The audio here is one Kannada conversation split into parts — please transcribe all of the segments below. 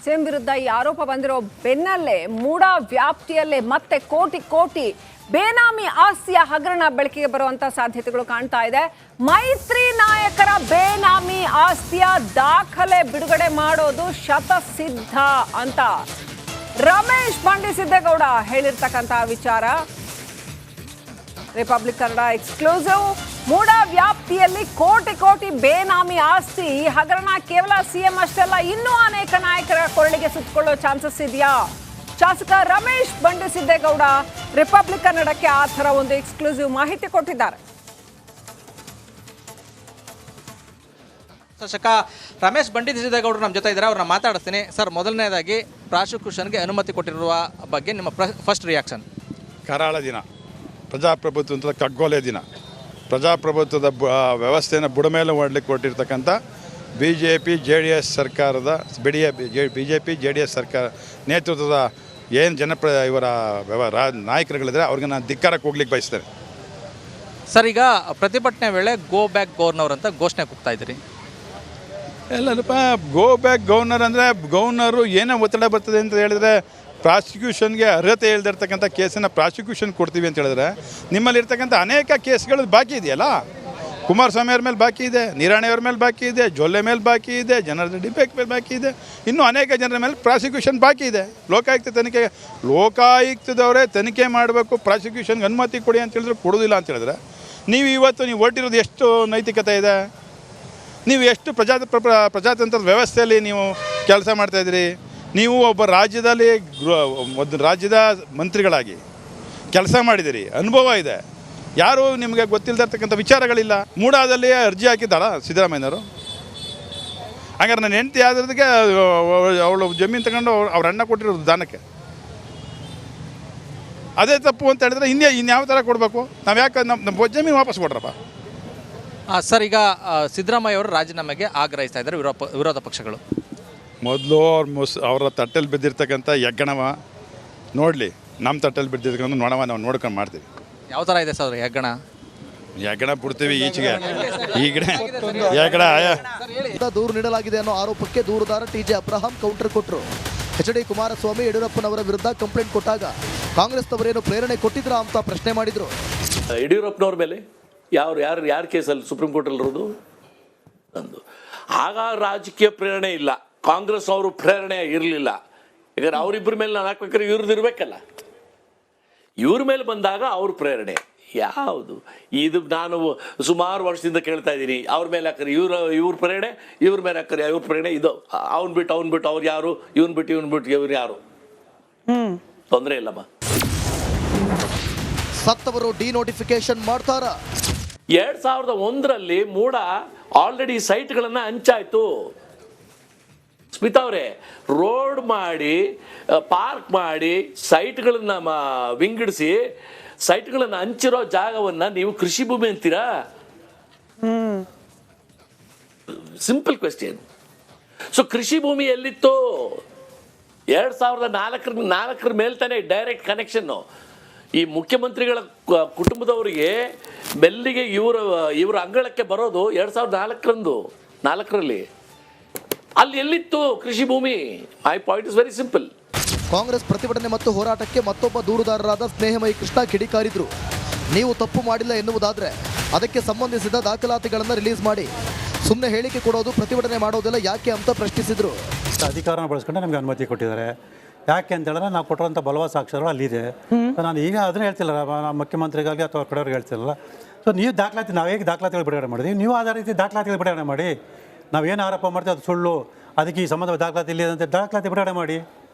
ಸಿಎಂ ವಿರುದ್ಧ ಈ ಆರೋಪ ಬಂದಿರೋ ಬೆನ್ನಲ್ಲೇ ಮೂಡಾ ವ್ಯಾಪ್ತಿಯಲ್ಲೇ ಮತ್ತೆ ಕೋಟಿ ಕೋಟಿ ಬೇನಾಮಿ ಆಸ್ತಿಯ ಹಗರಣ ಬೆಳಕಿಗೆ ಬರುವಂತ ಸಾಧ್ಯತೆಗಳು ಕಾಣ್ತಾ ಇದೆ. ಮೈತ್ರಿ ನಾಯಕರ ಬೇನಾಮಿ ಆಸ್ತಿಯ ದಾಖಲೆ ಬಿಡುಗಡೆ ಮಾಡೋದು ಶತಸಿದ್ಧ ಅಂತ ರಮೇಶ್ ಬಂಡಿಸಿದ್ದೇಗೌಡ ಹೇಳಿರ್ತಕ್ಕಂಥ ವಿಚಾರ. Republic Kannada exclusive. ಮೂಡಾ ವ್ಯಾಪ್ತಿಯಲ್ಲಿ ಕೋಟಿ ಕೋಟಿ ಬೇನಾಮಿ ಆಸ್ತಿ ಹಗರಣ ಕೇವಲ ಸಿಎಂ ಅಷ್ಟೆಲ್ಲ ಇನ್ನೂ ಅನೇಕ ನಾಯಕರ ಕೊರಳಿಗೆ ಸುತ್ತಕೊಳ್ಳೋ ಚಾನ್ಸಸ್ ಇದೆಯಾ? ಶಾಸಕ ರಮೇಶ್ ಬಂಡಿಸಿದ್ದೇಗೌಡ ರಿಪಬ್ಲಿಕ್ ಕನ್ನಡಕ್ಕೆ ಆ ಥರ ಒಂದು ಎಕ್ಸ್ಕ್ಲೂಸಿವ್ ಮಾಹಿತಿ ಕೊಟ್ಟಿದ್ದಾರೆ. ಶಾಸಕ ರಮೇಶ್ ಬಂಡಿಸಿದ್ದೇಗೌಡರು ನಮ್ಮ ಜೊತೆ ಇದ್ದಾರೆ, ಅವ್ರನ್ನ ಮಾತಾಡಿಸ್ತೀನಿ. ಸರ್, ಮೊದಲನೇದಾಗಿ ಪ್ರಾಸಿಕ್ಯೂಷನ್ಗೆ ಅನುಮತಿ ಕೊಟ್ಟಿರುವ ಬಗ್ಗೆ ನಿಮ್ಮ ಫಸ್ಟ್ ರಿಯಾಕ್ಷನ್? ಕರಾಳ ದಿನ, ಪ್ರಜಾಪ್ರಭುತ್ವದ ಕಗ್ಗೋಲೆ ದಿನ, ಪ್ರಜಾಪ್ರಭುತ್ವದ ವ್ಯವಸ್ಥೆಯನ್ನು ಬುಡಮೇಲೆ ಮಾಡಲಿಕ್ಕೆ ಕೊಟ್ಟಿರ್ತಕ್ಕಂಥ BJP JDS ಸರ್ಕಾರದ BJP JDS ಸರ್ಕಾರ ನೇತೃತ್ವದ ಏನು ಇವರ ನಾಯಕರುಗಳಿದ್ರೆ ಅವ್ರಿಗೆ ನಾನು ಧಿಕ್ಕಾರಕ್ಕೆ ಹೋಗ್ಲಿಕ್ಕೆ ಬಯಸ್ತೇನೆ. ಸರ್, ಈಗ ಪ್ರತಿಭಟನೆ ವೇಳೆ ಗೋ ಬ್ಯಾಕ್ ಗವರ್ನರ್ ಅಂತ ಘೋಷಣೆ ಕೂಗ್ತಾ ಇದ್ದೀರಿ. ಎಲ್ಲಪ್ಪ, ಗೋ ಬ್ಯಾಕ್ ಗವರ್ನರ್ ಅಂದರೆ ಗವರ್ನರು ಏನೋ ಒತ್ತಡ ಬರ್ತದೆ ಅಂತ ಹೇಳಿದ್ರೆ ಪ್ರಾಸಿಕ್ಯೂಷನ್ಗೆ ಅರ್ಹತೆ ಇಲ್ದಿರ್ತಕ್ಕಂಥ ಕೇಸನ್ನು ಪ್ರಾಸಿಕ್ಯೂಷನ್ ಕೊಡ್ತೀವಿ ಅಂತ ಹೇಳಿದ್ರೆ ನಿಮ್ಮಲ್ಲಿರ್ತಕ್ಕಂಥ ಅನೇಕ ಕೇಸ್ಗಳು ಬಾಕಿ ಇದೆಯಲ್ಲ. ಕುಮಾರಸ್ವಾಮಿ ಅವ್ರ ಮೇಲೆ ಬಾಕಿ ಇದೆ, ನಿರಾಣಿಯವ್ರ ಮೇಲೆ ಬಾಕಿ ಇದೆ, ಜೊಲ್ಲೆ ಮೇಲೆ ಬಾಕಿ ಇದೆ, ಜನರ ಡಿಬೇಕ್ ಮೇಲೆ ಬಾಕಿ ಇದೆ, ಇನ್ನೂ ಅನೇಕ ಜನರ ಮೇಲೆ ಪ್ರಾಸಿಕ್ಯೂಷನ್ ಬಾಕಿ ಇದೆ. ಲೋಕಾಯುಕ್ತದವರೇ ತನಿಖೆ ಮಾಡಬೇಕು, ಪ್ರಾಸಿಕ್ಯೂಷನ್ಗೆ ಅನುಮತಿ ಕೊಡಿ ಅಂತ ಹೇಳಿದ್ರೆ ಕೊಡೋದಿಲ್ಲ ಅಂತ ಹೇಳಿದ್ರೆ ನೀವು ಹೊರಟಿರೋದು ಎಷ್ಟು ನೈತಿಕತೆ ಇದೆ? ನೀವು ಎಷ್ಟು ಪ್ರಜಾತಂತ್ರದ ವ್ಯವಸ್ಥೆಯಲ್ಲಿ ನೀವು ಕೆಲಸ ಮಾಡ್ತಾಯಿದ್ದೀರಿ? ನೀವು ಒಬ್ಬ ರಾಜ್ಯದ ಮಂತ್ರಿಗಳಾಗಿ ಕೆಲಸ ಮಾಡಿದ್ದೀರಿ, ಅನುಭವ ಇದೆ. ಯಾರೂ ನಿಮಗೆ ಗೊತ್ತಿಲ್ಲದಿರ್ತಕ್ಕಂಥ ವಿಚಾರಗಳಿಲ್ಲ. ಮೂಡಾದಲ್ಲಿ ಅರ್ಜಿ ಹಾಕಿದ್ದಾಳ ಸಿದ್ದರಾಮಯ್ಯನವರು? ಹಾಗಾದ್ರೆ ನನ್ನ ಹೆಂಡತಿ ಆದ್ರದಕ್ಕೆ ಅವಳು ಜಮೀನು ತಗೊಂಡು ಅವ್ರ ಅಣ್ಣ ಕೊಟ್ಟಿರೋದು ದಾನಕ್ಕೆ, ಅದೇ ತಪ್ಪು ಅಂತ ಹೇಳಿದ್ರೆ ಇನ್ಯಾವ ಥರ ಕೊಡಬೇಕು? ನಾವು ಯಾಕೆ ನಮ್ಮ ಜಮೀನು ವಾಪಸ್ ಕೊಡ್ರಪ್ಪ? ಸರ್, ಈಗ ಸಿದ್ದರಾಮಯ್ಯ ಅವರು ರಾಜೀನಾಮೆಗೆ ಆಗ್ರಹಿಸ್ತಾ ಇದ್ದಾರೆ ವಿರೋಧ ಪಕ್ಷಗಳು. ಮೊದಲು ಅವರ ತಟ್ಟೆಲ್ಲಿ ಬಿದ್ದಿರ್ತಕ್ಕಂಥ ಹೆಗ್ಗಣವ ನೋಡಲಿ, ನಮ್ಮ ತಟ್ಟೆಲ್ಲಿ ಬಿದ್ದಿರ್ತಕ್ಕಂಥ ನೊಣವ ನಾವು ನೋಡ್ಕೊಂಡು ಮಾಡ್ತೀವಿ. ಯಾವ ಥರ ಇದೆ ಸರ್ ಹೆಗ್ಗಣ ಬಿಡ್ತೀವಿ ಈಚೆಗೆ. ದೂರು ನೀಡಲಾಗಿದೆ ಅನ್ನೋ ಆರೋಪಕ್ಕೆ ದೂರುದಾರ TJ ಅಬ್ರಹಾಂ ಕೌಂಟರ್ ಕೊಟ್ಟರು. HD ಕುಮಾರಸ್ವಾಮಿ ಯಡಿಯೂರಪ್ಪನವರ ವಿರುದ್ಧ ಕಂಪ್ಲೇಂಟ್ ಕೊಟ್ಟಾಗ ಕಾಂಗ್ರೆಸ್ನವರೇನು ಪ್ರೇರಣೆ ಕೊಟ್ಟಿದ್ರಾ ಅಂತ ಪ್ರಶ್ನೆ ಮಾಡಿದ್ರು. ಯಡಿಯೂರಪ್ಪನವ್ರ ಮೇಲೆ ಯಾರು ಕೇಸಲ್ಲಿ ಸುಪ್ರೀಂ ಕೋರ್ಟಲ್ಲಿ ಇರೋದು ಅಂದು ಆಗ ರಾಜಕೀಯ ಪ್ರೇರಣೆ ಇಲ್ಲ, ಕಾಂಗ್ರೆಸ್ ಅವರು ಪ್ರೇರಣೆ ಇರಲಿಲ್ಲ. ಯಾಕಂದ್ರೆ ಅವರಿಬ್ಬರ ಮೇಲೆ ನಾನು ಹಾಕ್ಬೇಕಾದ್ರೆ ಇವ್ರದ್ದು ಇರಬೇಕಲ್ಲ. ಇವ್ರ ಮೇಲೆ ಬಂದಾಗ ಅವ್ರ ಪ್ರೇರಣೆ ಯಾವುದು? ಇದು ನಾನು ಸುಮಾರು ವರ್ಷದಿಂದ ಕೇಳ್ತಾ ಇದ್ದೀನಿ. ಅವ್ರ ಮೇಲೆ ಹಾಕರಿ ಇವ್ರ ಪ್ರೇರಣೆ, ಇವ್ರ ಮೇಲೆ ಹಾಕರಿ ಇವ್ರ ಪ್ರೇರಣೆ. ಇದು ಅವ್ನು ಬಿಟ್ಟು ಅವ್ರು ಯಾರು, ಇವನ್ ಬಿಟ್ಟು ಇವ್ರು ಯಾರು? ತೊಂದರೆ ಇಲ್ಲಮ್ಮ. ಸತ್ತವರು ಡಿನೋಟಿಫಿಕೇಶನ್ ಮಾಡ್ತಾರ. 2001ರಲ್ಲಿ ಮೂಡ ಆಲ್ರೆಡಿ ಸೈಟ್ಗಳನ್ನ ಹಂಚಾಯ್ತು. ಸ್ಮಿತಾ ಅವರೇ, ರೋಡ್ ಮಾಡಿ, ಪಾರ್ಕ್ ಮಾಡಿ, ಸೈಟ್ಗಳನ್ನ ವಿಂಗಡಿಸಿ, ಸೈಟ್ಗಳನ್ನ ಹಂಚಿರೋ ಜಾಗವನ್ನ ನೀವು ಕೃಷಿ ಭೂಮಿ ಅಂತೀರಾ? Simple question. ಸೊ ಕೃಷಿ ಭೂಮಿ ಎಲ್ಲಿತ್ತು? 2004 ಮೇಲೆ ತಾನೇ ಡೈರೆಕ್ಟ್ ಕನೆಕ್ಷನ್ನು. ಈ ಮುಖ್ಯಮಂತ್ರಿಗಳ ಕುಟುಂಬದವರಿಗೆ ಮೆಲ್ಲಿಗೆ ಇವರ ಅಂಗಳಕ್ಕೆ ಬರೋದು 2004ರಲ್ಲಿ. ಅಲ್ಲಿ ಎಲ್ಲಿತ್ತು ಕೃಷಿ ಭೂಮಿ? My point is very simple. Congress ಪ್ರತಿಭಟನೆ ಮತ್ತು ಹೋರಾಟಕ್ಕೆ ಮತ್ತೊಬ್ಬ ದೂರುದಾರರಾದ ಸ್ನೇಹಮಯಿ ಕೃಷ್ಣ ಕಿಡಿಕಾರಿದ್ರು. ನೀವು ತಪ್ಪು ಮಾಡಿಲ್ಲ ಎನ್ನುವುದಾದ್ರೆ ಅದಕ್ಕೆ ಸಂಬಂಧಿಸಿದ ದಾಖಲಾತಿಗಳನ್ನು ರಿಲೀಸ್ ಮಾಡಿ, ಸುಮ್ಮನೆ ಹೇಳಿಕೆ ಕೊಡೋದು, ಪ್ರತಿಭಟನೆ ಮಾಡೋದೆಲ್ಲ ಯಾಕೆ ಅಂತ ಪ್ರಶ್ನಿಸಿದ್ರು. ಅಧಿಕಾರನ ಬಳಸ್ಕೊಂಡು ನಮಗೆ ಅನುಮತಿ ಕೊಟ್ಟಿದ್ದಾರೆ. ಯಾಕೆ ಅಂತ ಹೇಳಿದ್ರೆ ನಾವು ಕೊಟ್ಟಿರೋಂಥ ಬಲವಾದ ಸಾಕ್ಷ್ಯಗಳು ಅಲ್ಲಿದೆ. ನಾನು ಈಗ ಅದನ್ನೇ ಹೇಳ್ತಿಲ್ಲ, ನಮ್ಮ ಮುಖ್ಯಮಂತ್ರಿಗಾಗಿ ಅಥವಾ ಕಡೆಯವ್ರಿಗೆ ಹೇಳ್ತಿರಲ್ಲ. ಸೊ ನೀವು ನಾವು ಹೇಗೆ ದಾಖಲಾತಿಗಳು ಬಿಡುಗಡೆ ಮಾಡಿದ್ವಿ, ನೀವು ಅದೇ ರೀತಿ ದಾಖಲಾತಿಗಳು ಬಿಡುಗಡೆ ಮಾಡಿ. ನಾವೇನು ಆರೋಪ ಮಾಡ್ತೀವಿ ಅದು ಸುಳ್ಳು, ಅದಕ್ಕೆ ಈ ಸಂಬಂಧ ದಾಖಲಾತಿ ಇಲ್ಲಿ ಅಂತ ದಾಖಲಾತಿ ಬಿಡುಗಡೆ ಮಾಡಿ.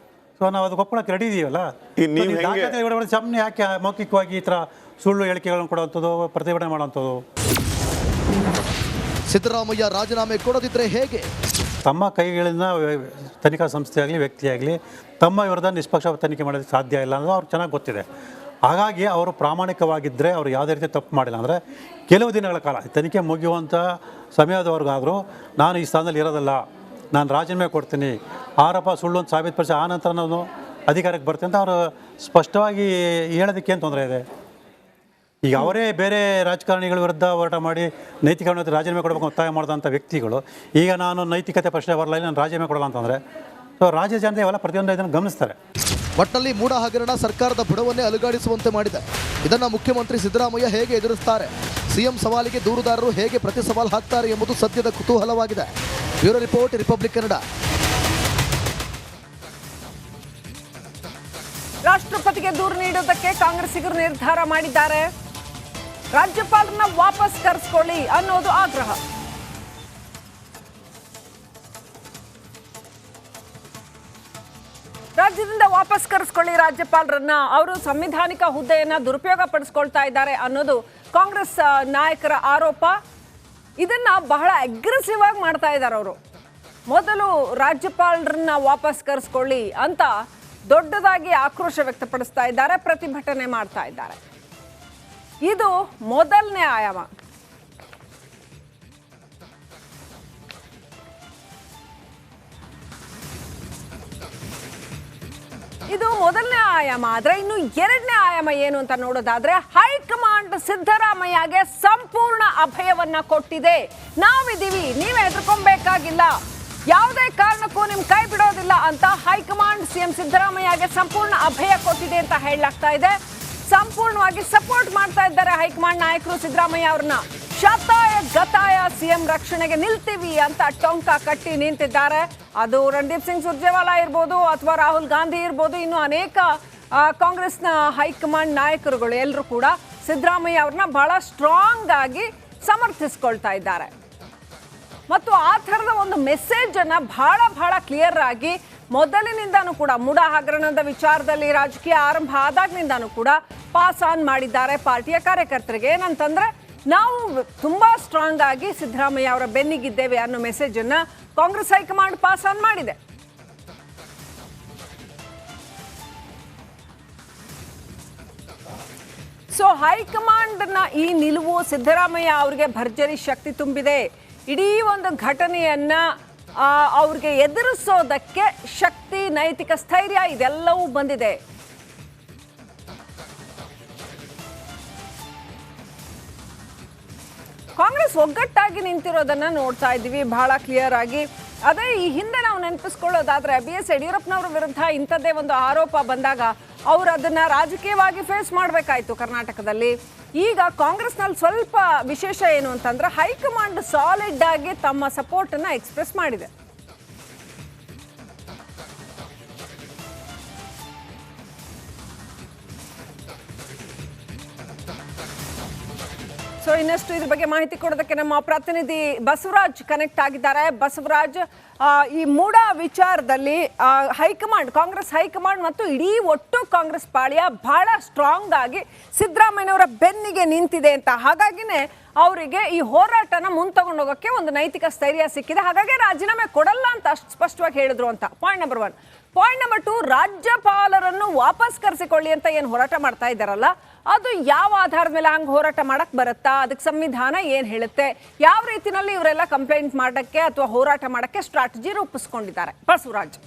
ಸೊ ನಾವು ಅದಕ್ಕೆ ಒಪ್ಕೊಳ್ಳೋಕೆ ರೆಡಿ ಇದೀವಲ್ಲ. ದಾಖಲಾತಿ ಬಿಡುಗಡೆ ಮಾಡಿ ಸುಮ್ಮನೆ ಯಾಕೆ ಮೌಖಿಕವಾಗಿ ಈ ಥರ ಸುಳ್ಳು ಹೇಳಿಕೆಗಳನ್ನು ಕೊಡುವಂಥದ್ದು, ಪ್ರತಿಭಟನೆ ಮಾಡುವಂಥದ್ದು? ಸಿದ್ದರಾಮಯ್ಯ ರಾಜೀನಾಮೆ ಕೊಡದಿದ್ರೆ ಹೇಗೆ? ತಮ್ಮ ಕೈಗಳಿಂದ ತನಿಖಾ ಸಂಸ್ಥೆ ಆಗಲಿ ವ್ಯಕ್ತಿಯಾಗಲಿ ತಮ್ಮ ವಿರುದ್ಧ ನಿಷ್ಪಕ್ಷಪಾತ ತನಿಖೆ ಮಾಡೋದಕ್ಕೆ ಸಾಧ್ಯ ಇಲ್ಲ ಅನ್ನೋದು ಅವ್ರಿಗೆ ಚೆನ್ನಾಗಿ ಗೊತ್ತಿದೆ. ಹಾಗಾಗಿ ಅವರು ಪ್ರಾಮಾಣಿಕವಾಗಿದ್ದರೆ ಅವರು ಯಾವುದೇ ರೀತಿ ತಪ್ಪು ಮಾಡಿಲ್ಲ ಅಂದರೆ ಕೆಲವು ದಿನಗಳ ಕಾಲ ತನಿಖೆ ಮುಗಿಯುವಂಥ ಸಮಯದವರೆಗಾದರೂ ನಾನು ಈ ಸ್ಥಾನದಲ್ಲಿ ಇರೋದಲ್ಲ, ನಾನು ರಾಜೀನಾಮೆ ಕೊಡ್ತೀನಿ, ಆರೋಪ ಸುಳ್ಳು ಅಂತ ಸಾಬೀತುಪಡಿಸಿ ಆ ನಂತರ ನಾನು ಅಧಿಕಾರಕ್ಕೆ ಬರ್ತೀನಿ ಅಂತ ಅವರು ಸ್ಪಷ್ಟವಾಗಿ ಹೇಳೋದಕ್ಕೆ ಏನು ತೊಂದರೆ ಇದೆ? ಈಗ ಅವರೇ ಬೇರೆ ರಾಜಕಾರಣಿಗಳ ವಿರುದ್ಧ ಹೋರಾಟ ಮಾಡಿ ನೈತಿಕವಾಗಿ ರಾಜೀನಾಮೆ ಕೊಡಬೇಕು ಒತ್ತಾಯ ಮಾಡಿದಂಥ ವ್ಯಕ್ತಿಗಳು ಈಗ ನಾನು ನೈತಿಕತೆ ಪ್ರಶ್ನೆ ಬರಲ್ಲ, ನಾನು ರಾಜೀನಾಮೆ ಕೊಡಲ್ಲ ಅಂತಂದರೆ ಸೊ ರಾಜ್ಯ ಜನತೆ ಇವೆಲ್ಲ ಪ್ರತಿಯೊಂದು ಇದನ್ನು ಗಮನಿಸ್ತಾರೆ. ಒಟ್ಟಿನಲ್ಲಿ ಮೂಡ ಹಗರಣ ಸರ್ಕಾರದ ಬುಡವನ್ನೇ ಅಲುಗಾಡಿಸುವಂತೆ ಮಾಡಿದೆ. ಇದನ್ನು ಮುಖ್ಯಮಂತ್ರಿ ಸಿದ್ದರಾಮಯ್ಯ ಹೇಗೆ ಎದುರಿಸ್ತಾರೆ, ಸಿಎಂ ಸವಾಲಿಗೆ ದೂರುದಾರರು ಹೇಗೆ ಪ್ರತಿ ಸವಾಲು ಹಾಕ್ತಾರೆ ಎಂಬುದು ಸದ್ಯದ ಕುತೂಹಲವಾಗಿದೆ. Bureau report, Republic Kannada. ರಾಷ್ಟ್ರಪತಿಗೆ ದೂರು ನೀಡುವುದಕ್ಕೆ ಕಾಂಗ್ರೆಸ್ಸಿಗರು ನಿರ್ಧಾರ ಮಾಡಿದ್ದಾರೆ. ರಾಜ್ಯಪಾಲರನ್ನ ವಾಪಸ್ ಕರೆಸ್ಕೊಳ್ಳಿ ಅನ್ನೋದು ಆಗ್ರಹ. ರಾಜ್ಯದಿಂದ ವಾಪಸ್ ಕರೆಸ್ಕೊಳ್ಳಿ ರಾಜ್ಯಪಾಲರನ್ನ, ಅವರು ಸಂವಿಧಾನಿಕ ಹುದ್ದೆಯನ್ನ ದುರುಪಯೋಗ ಪಡಿಸ್ಕೊಳ್ತಾ ಇದ್ದಾರೆ ಅನ್ನೋದು ಕಾಂಗ್ರೆಸ್ ನಾಯಕರ ಆರೋಪ. ಇದನ್ನ ಬಹಳ ಅಗ್ರೆಸಿವ್ ಆಗಿ ಮಾಡ್ತಾ ಇದ್ದಾರೆ ಅವರು. ಮೊದಲು ರಾಜ್ಯಪಾಲರನ್ನ ವಾಪಸ್ ಕರೆಸ್ಕೊಳ್ಳಿ ಅಂತ ದೊಡ್ಡದಾಗಿ ಆಕ್ರೋಶ ವ್ಯಕ್ತಪಡಿಸ್ತಾ ಇದ್ದಾರೆ, ಪ್ರತಿಭಟನೆ ಮಾಡ್ತಾ ಇದ್ದಾರೆ. ಇದು ಮೊದಲನೇ ಆಯಾಮ. ಇದು ಮೊದಲನೇ ಆಯಾಮ. ಆದ್ರೆ ಇನ್ನು ಎರಡನೇ ಆಯಾಮ ಏನು ಅಂತ ನೋಡೋದಾದ್ರೆ, ಹೈಕಮಾಂಡ್ ಸಿದ್ದರಾಮಯ್ಯಗೆ ಸಂಪೂರ್ಣ ಅಭಯವನ್ನ ಕೊಟ್ಟಿದೆ. ನಾವಿದ್ದೀವಿ, ನೀವೇ ಹೆದರ್ಕೊಬೇಕಾಗಿಲ್ಲ, ಯಾವುದೇ ಕಾರಣಕ್ಕೂ ನಿಮ್ ಕೈ ಬಿಡೋದಿಲ್ಲ ಅಂತ ಹೈಕಮಾಂಡ್ ಸಿಎಂ ಸಿದ್ದರಾಮಯ್ಯಗೆ ಸಂಪೂರ್ಣ ಅಭಯ ಕೊಟ್ಟಿದೆ ಅಂತ ಹೇಳಲಾಗ್ತಾ ಇದೆ. ಸಂಪೂರ್ಣವಾಗಿ ಸಪೋರ್ಟ್ ಮಾಡ್ತಾ ಇದ್ದಾರೆ ಹೈಕಮಾಂಡ್ ನಾಯಕರು ಸಿದ್ದರಾಮಯ್ಯ ಅವ್ರನ್ನ. ಶತಾಯ ಗತಾಯ ಸಿಎಂ ರಕ್ಷಣೆಗೆ ನಿಲ್ತೀವಿ ಅಂತ ಟೊಂಕ ಕಟ್ಟಿ ನಿಂತಿದ್ದಾರೆ. ಅದು ರಣದೀಪ್ ಸಿಂಗ್ ಸುರ್ಜೇವಾಲಾ ಇರ್ಬೋದು ಅಥವಾ ರಾಹುಲ್ ಗಾಂಧಿ ಇರ್ಬೋದು, ಇನ್ನು ಅನೇಕ ಕಾಂಗ್ರೆಸ್ನ ಹೈಕಮಾಂಡ್ ನಾಯಕರುಗಳು ಎಲ್ಲರೂ ಕೂಡ ಸಿದ್ದರಾಮಯ್ಯ ಅವ್ರನ್ನ ಬಹಳ ಸ್ಟ್ರಾಂಗ್ ಆಗಿ ಸಮರ್ಥಿಸ್ಕೊಳ್ತಾ ಇದ್ದಾರೆ. ಮತ್ತು ಆ ಥರದ ಒಂದು ಮೆಸೇಜ್ ಅನ್ನ ಬಹಳ ಕ್ಲಿಯರ್ ಆಗಿ ಮೊದಲಿನಿಂದಾನು ಕೂಡ ಮೂಡ ಹಗರಣದ ವಿಚಾರದಲ್ಲಿ ರಾಜಕೀಯ ಆರಂಭ ಆದಾಗ್ನಿಂದಾನು ಕೂಡ ಪಾಸ್ ಆನ್ ಮಾಡಿದ್ದಾರೆ ಪಾರ್ಟಿಯ ಕಾರ್ಯಕರ್ತರಿಗೆ. ಏನಂತಂದ್ರೆ, ನಾವು ತುಂಬಾ ಸ್ಟ್ರಾಂಗ್ ಆಗಿ ಸಿದ್ದರಾಮಯ್ಯ ಅವರ ಬೆನ್ನಿಗಿದ್ದೇವೆ ಅನ್ನೋ ಮೆಸೇಜ್ ಅನ್ನ ಕಾಂಗ್ರೆಸ್ ಹೈಕಮಾಂಡ್ ಪಾಸ್ ಆನ್ ಮಾಡಿದೆ. ಸೊ ಹೈಕಮಾಂಡ್ನ ಈ ನಿಲುವು ಸಿದ್ದರಾಮಯ್ಯ ಅವರಿಗೆ ಭರ್ಜರಿ ಶಕ್ತಿ ತುಂಬಿದೆ. ಇಡೀ ಒಂದು ಘಟನೆಯನ್ನ ಅವ್ರಿಗೆ ಎದುರಿಸೋದಕ್ಕೆ ಶಕ್ತಿ, ನೈತಿಕ ಸ್ಥೈರ್ಯ ಇದೆಲ್ಲವೂ ಬಂದಿದೆ. ಕಾಂಗ್ರೆಸ್ ಒಗ್ಗಟ್ಟಾಗಿ ನಿಂತಿರೋದನ್ನ ನೋಡ್ತಾ ಇದ್ದೀವಿ ಬಹಳ ಕ್ಲಿಯರ್ ಆಗಿ. ಅದೇ ಈ ಹಿಂದೆ ನಾವು ನೆನಪಿಸ್ಕೊಳ್ಳೋದಾದ್ರೆ, BS ಯಡಿಯೂರಪ್ಪನವರ ವಿರುದ್ಧ ಇಂಥದ್ದೇ ಒಂದು ಆರೋಪ ಬಂದಾಗ ಅವರು ಅದನ್ನ ರಾಜಕೀಯವಾಗಿ ಫೇಸ್ ಮಾಡಬೇಕಾಯ್ತು ಕರ್ನಾಟಕದಲ್ಲಿ. ಈಗ ಕಾಂಗ್ರೆಸ್ನಲ್ಲಿ ಸ್ವಲ್ಪ ವಿಶೇಷ ಏನು ಅಂತಂದ್ರೆ, ಹೈಕಮಾಂಡ್ ಸಾಲಿಡ್ ಆಗಿ ತಮ್ಮ ಸಪೋರ್ಟ್ ಅನ್ನ ಎಕ್ಸ್ಪ್ರೆಸ್ ಮಾಡಿದೆ. ಸೊ ಇನ್ನಷ್ಟು ಇದ್ರ ಬಗ್ಗೆ ಮಾಹಿತಿ ಕೊಡೋದಕ್ಕೆ ನಮ್ಮ ಪ್ರತಿನಿಧಿ ಬಸವರಾಜ್ ಕನೆಕ್ಟ್ ಆಗಿದ್ದಾರೆ. ಬಸವರಾಜ್, ಈ ಮೂಡ ವಿಚಾರದಲ್ಲಿ ಕಾಂಗ್ರೆಸ್ ಹೈಕಮಾಂಡ್ ಮತ್ತು ಇಡೀ ಒಟ್ಟು ಕಾಂಗ್ರೆಸ್ ಪಾಳ್ಯ ಬಹಳ ಸ್ಟ್ರಾಂಗ್ ಆಗಿ ಸಿದ್ದರಾಮಯ್ಯನವರ ಬೆನ್ನಿಗೆ ನಿಂತಿದೆ ಅಂತ, ಹಾಗಾಗಿನೇ ಅವರಿಗೆ ಈ ಹೋರಾಟನ ಮುಂತಗೊಂಡು ಹೋಗೋಕ್ಕೆ ಒಂದು ನೈತಿಕ ಸ್ಥೈರ್ಯ ಸಿಕ್ಕಿದೆ. ಹಾಗಾಗಿ ರಾಜೀನಾಮೆ ಕೊಡಲ್ಲ ಅಂತ ಅಷ್ಟು ಸ್ಪಷ್ಟವಾಗಿ ಹೇಳಿದ್ರು ಅಂತ ಪಾಯಿಂಟ್ ನಂಬರ್ 1. ಪಾಯಿಂಟ್ ನಂಬರ್ 2, ರಾಜ್ಯಪಾಲರನ್ನು ವಾಪಸ್ ಕರೆಸಿಕೊಳ್ಳಿ ಅಂತ ಏನು ಹೋರಾಟ ಮಾಡ್ತಾ ಇದ್ದಾರಲ್ಲ, ಅದು ಯಾವ ಆಧಾರದ ಮೇಲೆ ಹಂಗೆ ಹೋರಾಟ ಮಾಡಕ್ ಬರುತ್ತಾ? ಅದಕ್ಕೆ ಸಂವಿಧಾನ ಏನ್ ಹೇಳುತ್ತೆ? ಯಾವ ರೀತಿನಲ್ಲಿ ಇವರೆಲ್ಲ ಕಂಪ್ಲೇಂಟ್ ಮಾಡಕ್ಕೆ ಅಥವಾ ಹೋರಾಟ ಮಾಡಕ್ಕೆ ಸ್ಟ್ರಾಟಜಿ ರೂಪಿಸ್ಕೊಂಡಿದ್ದಾರೆ? ಬಸವರಾಜ್.